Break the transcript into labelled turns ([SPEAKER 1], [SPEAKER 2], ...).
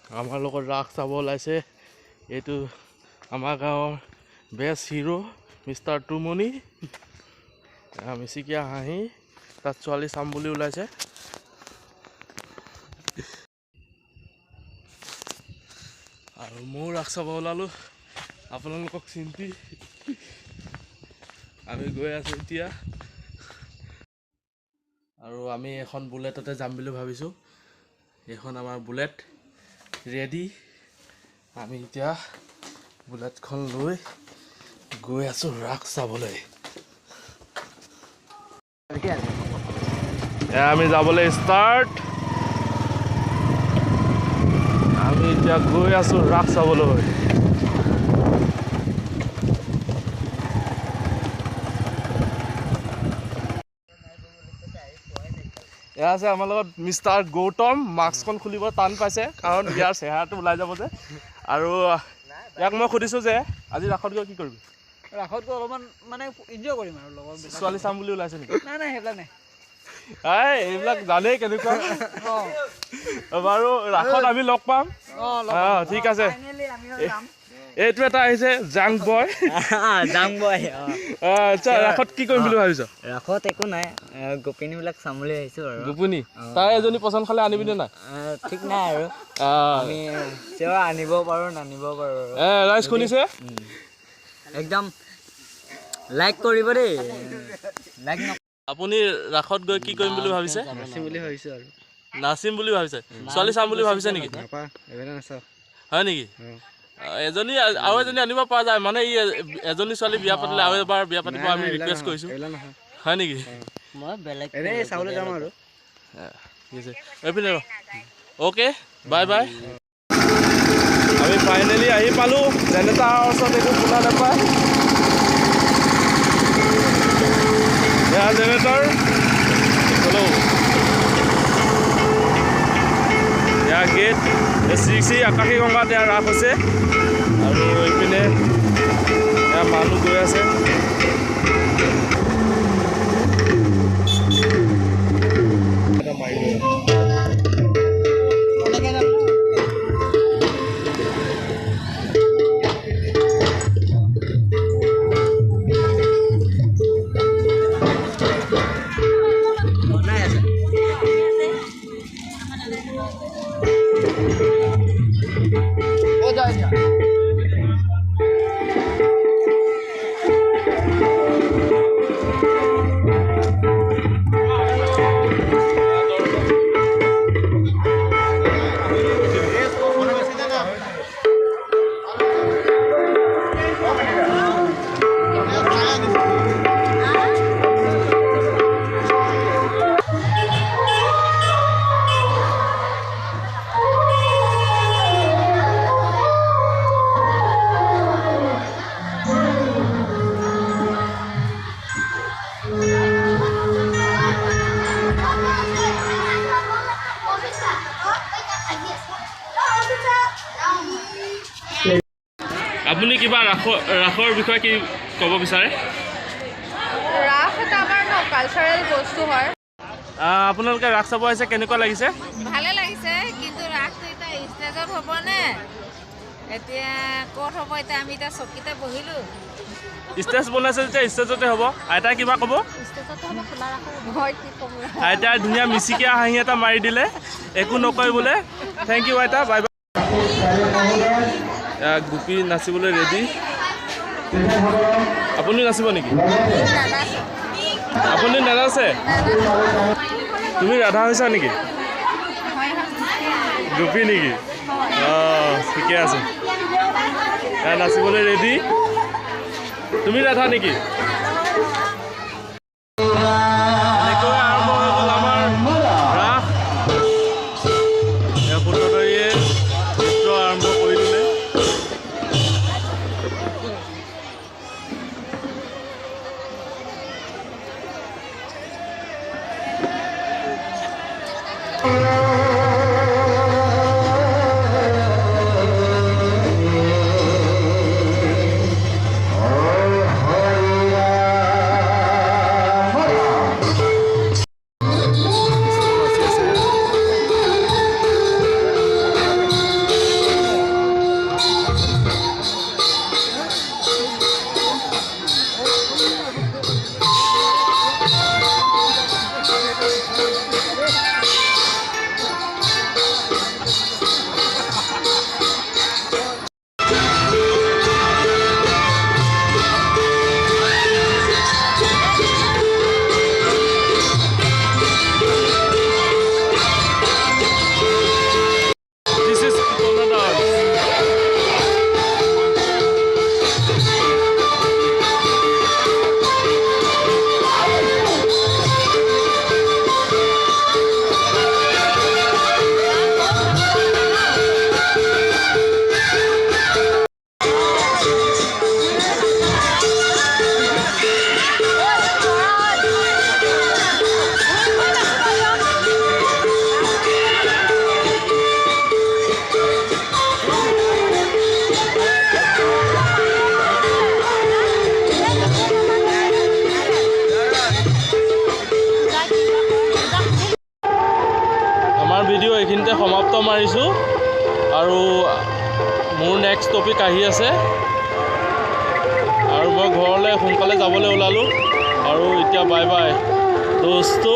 [SPEAKER 1] আমাৰ লগত ৰাস চাব ওলাইছে এইটো আমাৰ গাঁৱৰ বেষ্ট হিৰো মিষ্টাৰ টুমনি মিচিকীয়া হাঁহি তাত ছোৱালী চাম বুলি ওলাইছে আৰু ময়ো ৰাস চাব ওলালোঁ আপোনালোকক চিন্তি আমি গৈ আছোঁ এতিয়া আৰু আমি এখন বুলেটতে যাম বুলি ভাবিছোঁ এইখন আমাৰ বুলেট ৰেডি আমি এতিয়া বুলেটখন লৈ গৈ আছোঁ ৰাস চাবলৈ আমি যাবলৈ ষ্টাৰ্ট আমি এতিয়া গৈ আছোঁ ৰাস চাবলৈ এয়া আছে আমাৰ লগত মিষ্টাৰ গৌতম মাস্কখন খুলিব টান পাইছে কাৰণ ইয়াৰ চেহেৰাটো ওলাই যাব যে আৰু ইয়াক মই সুধিছোঁ যে আজি ৰাসত গৈ কি কৰিবি
[SPEAKER 2] ৰাসত গৈ অলপমান মানে এনজয় কৰিম আৰু লগৰ
[SPEAKER 1] ছোৱালী চাম বুলি ওলাইছে নেকি
[SPEAKER 2] নাই নাই সেইবিলাক নাই
[SPEAKER 1] এইবিলাক জানেই কেনেকুৱা বাৰু ৰাসত আমি লগ পাম ঠিক আছে এইটো এটা আহিছে জাং বয় আচ্ছা ৰাসত কি কৰিম বুলি ভাবিছ
[SPEAKER 2] ৰাসত একো নাই গোপিনীবিলাক চাম বুলি আহিছোঁ আৰু
[SPEAKER 1] গোপিনী তাই এজনী পচন্দ খালে আনিবিনে নাই
[SPEAKER 2] ঠিক নাই আৰু আমি আনিব পাৰোঁ নানিব পাৰোঁ
[SPEAKER 1] ৰাইজ শুনিছে
[SPEAKER 2] একদম লাইক কৰিব দেই লাইক
[SPEAKER 1] আপুনি ৰাসত গৈ কি কৰিম বুলি ভাবিছে
[SPEAKER 2] নাচিম বুলি ভাবিছোঁ আৰু
[SPEAKER 1] নাচিম বুলি ভাবিছে ছোৱালী চাম বুলি ভাবিছে নেকি হয় নেকি এজনী আৰু এজনী আনিব পৰা যায় মানে ই এজনী ছোৱালী বিয়া পাতিলে আৰু এবাৰ বিয়া পাতিব আমি ৰিকুৱেষ্ট কৰিছোঁ হয় নেকি
[SPEAKER 2] মই বেলেগ চাবলৈ যাম আৰু
[SPEAKER 1] ঠিক আছে এইপিনে অ'কে বাই বাই আমি ফাইনেলি আহি পালোঁ জেনেটাৰ ওচৰত একো শুনা নাপায় এয়া জেনেটাৰ হেল্ল' এয়া গেট শ্ৰী শ্ৰী আকাশী গংগাত এয়া ৰাস হৈছে আৰু এইপিনে এয়া মানুহ গৈ আছে আপুনি কিবা ৰাসৰ বিষয়ে কি ক'ব বিচাৰে
[SPEAKER 3] ৰাস এটা আমাৰ কালচাৰেল বস্তু হয়
[SPEAKER 1] আপোনালোকে ৰাস চাব আহিছে কেনেকুৱা লাগিছে
[SPEAKER 3] ভালে লাগিছে কিন্তু ৰাসটো এতিয়া ষ্টেজত হ'বনে এতিয়া ক'ত হ'ব এতিয়া আমি এতিয়া চকীতে বহিলোঁ
[SPEAKER 1] ষ্টেজ বনাইছে যেতিয়া ষ্টেজতে হ'ব আইতাই কিবা ক'ব
[SPEAKER 3] ষ্টেজতে হ'ব খোলা ৰাখোঁ মই কি ক'ম
[SPEAKER 1] আইতাই ধুনীয়া মিচিকীয়া হাঁহি এটা মাৰি দিলে একো নকয় বোলে থেংক ইউ আইতা বাই বাই গোপী নাচিবলৈ ৰেডি আপুনি নাচিব নেকি আপুনি নানাচে তুমি ৰাধা হৈছা নেকি গোপী নেকি অঁ ঠিকে আছে নাচিবলৈ ৰেডি তুমি ৰাধা নেকি এনেকৈ আৰম্ভ হৈ গ'ল আমাৰ ৰাস সূত্ৰধাৰীয়ে নৃত্য আৰম্ভ কৰি দিলে আমাৰ ভিডিঅ' এইখিনিতে সমাপ্ত মাৰিছোঁ আৰু মোৰ নেক্সট টপিক আহি আছে আৰু মই ঘৰলৈ সোনকালে যাবলৈ ওলালোঁ আৰু এতিয়া বাই বাই দোস্তো